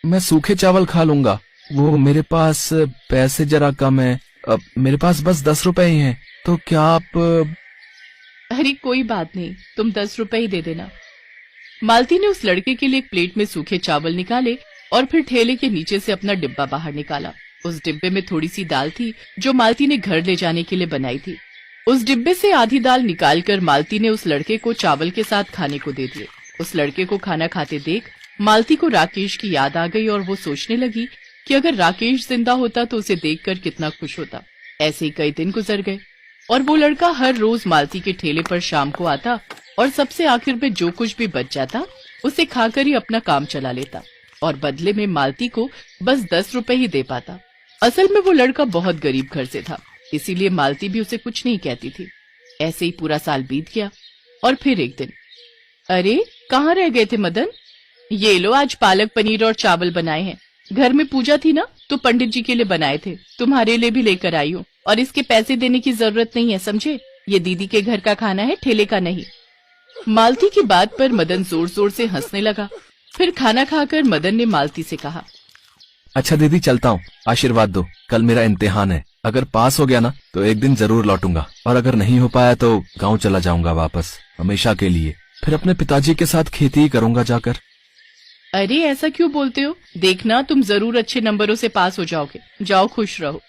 मैं सूखे चावल खा लूंगा। वो मेरे पास पैसे जरा कम है। मेरे पास बस 10 रुपए ही हैं। तो क्या आप अरे कोई बात नहीं, तुम 10 रुपए ही दे देना। मालती ने उस लड़के के लिए एक प्लेट में सूखे चावल निकाले और फिर ठेले के नीचे से अपना डिब्बा बाहर निकाला। उस डिब्बे में थोड़ी सी दाल थी जो मालती ने घर ले जाने के लिए बनाई थी। उस डिब्बे से आधी दाल निकालकर मालती ने उस लड़के को चावल के साथ खाने को दे दिए। उस लड़के को खाना खाते देख मालती को राकेश की याद आ गई और वो सोचने लगी कि अगर राकेश जिंदा होता तो उसे देखकर कितना खुश होता। ऐसे ही कई दिन गुजर गए और वो लड़का हर रोज मालती के ठेले पर शाम को आता और सबसे आखिर में जो कुछ भी बच जाता उसे खाकर ही अपना काम चला लेता और बदले में मालती को बस 10 रुपए ही दे पाता। असल में वो लड़का बहुत गरीब घर से था, इसीलिए मालती भी उसे कुछ नहीं कहती थी। ऐसे ही पूरा साल बीत गया और फिर एक दिन, अरे कहाँ रह गए थे मदन? ये लो, आज पालक पनीर और चावल बनाए हैं। घर में पूजा थी ना, तो पंडित जी के लिए बनाए थे, तुम्हारे लिए भी लेकर आई हूँ। और इसके पैसे देने की जरूरत नहीं है, समझे? ये दीदी के घर का खाना है, ठेले का नहीं। मालती की बात पर मदन जोर जोर से हंसने लगा। फिर खाना खाकर मदन ने मालती से कहा, अच्छा दीदी चलता हूँ, आशीर्वाद दो। कल मेरा इम्तिहान है, अगर पास हो गया ना तो एक दिन जरूर लौटूंगा, और अगर नहीं हो पाया तो गाँव चला जाऊंगा वापस हमेशा के लिए। फिर अपने पिताजी के साथ खेती ही करूंगा जाकर। अरे ऐसा क्यों बोलते हो? देखना तुम जरूर अच्छे नंबरों से पास हो जाओगे। जाओ, खुश रहो।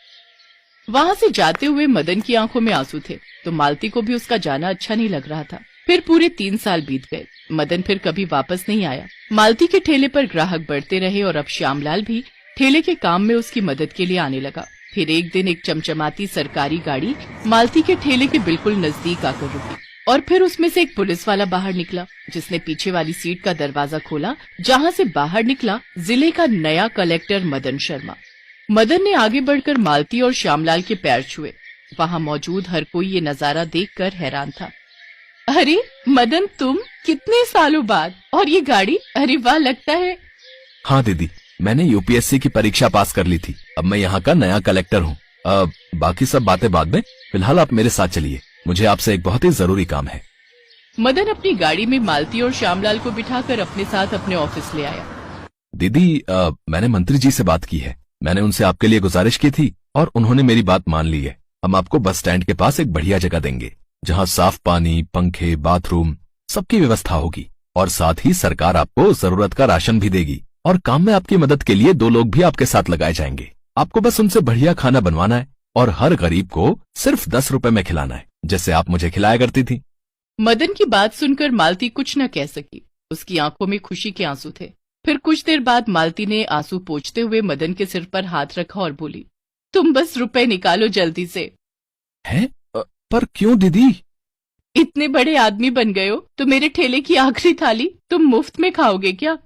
वहाँ से जाते हुए मदन की आंखों में आंसू थे, तो मालती को भी उसका जाना अच्छा नहीं लग रहा था। फिर पूरे 3 साल बीत गए। मदन फिर कभी वापस नहीं आया। मालती के ठेले पर ग्राहक बढ़ते रहे और अब श्यामलाल भी ठेले के काम में उसकी मदद के लिए आने लगा। फिर एक दिन एक चमचमाती सरकारी गाड़ी मालती के ठेले के बिल्कुल नजदीक आकर रुकी और फिर उसमें से एक पुलिस वाला बाहर निकला, जिसने पीछे वाली सीट का दरवाजा खोला, जहाँ से बाहर निकला जिले का नया कलेक्टर मदन शर्मा। मदन ने आगे बढ़कर मालती और श्यामलाल के पैर छुए। वहाँ मौजूद हर कोई ये नजारा देखकर हैरान था। अरे मदन, तुम कितने सालों बाद, और ये गाड़ी, अरे वाह, लगता है। हाँ दीदी, मैंने यूपीएससी की परीक्षा पास कर ली थी। अब मैं यहाँ का नया कलेक्टर हूँ। बाकी सब बातें बाद में, फिलहाल आप मेरे साथ चलिए, मुझे आपसे एक बहुत ही जरूरी काम है। मदन अपनी गाड़ी में मालती और श्यामलाल को बिठाकर अपने साथ अपने ऑफिस ले आया। दीदी, मैंने मंत्री जी से बात की है। मैंने उनसे आपके लिए गुजारिश की थी और उन्होंने मेरी बात मान ली है। हम आपको बस स्टैंड के पास एक बढ़िया जगह देंगे, जहाँ साफ पानी, पंखे, बाथरूम, सबकी व्यवस्था होगी, और साथ ही सरकार आपको जरूरत का राशन भी देगी। और काम में आपकी मदद के लिए 2 लोग भी आपके साथ लगाए जाएंगे। आपको बस उनसे बढ़िया खाना बनवाना है और हर गरीब को सिर्फ 10 रुपए में खिलाना है, जैसे आप मुझे खिलाया करती थी। मदन की बात सुनकर मालती कुछ न कह सकी। उसकी आंखों में खुशी के आंसू थे। फिर कुछ देर बाद मालती ने आंसू पोंछते हुए मदन के सिर पर हाथ रखा और बोली, तुम बस रुपए निकालो जल्दी से। हैं? पर क्यों दीदी? इतने बड़े आदमी बन गए हो तो मेरे ठेले की आखिरी थाली तुम मुफ्त में खाओगे क्या?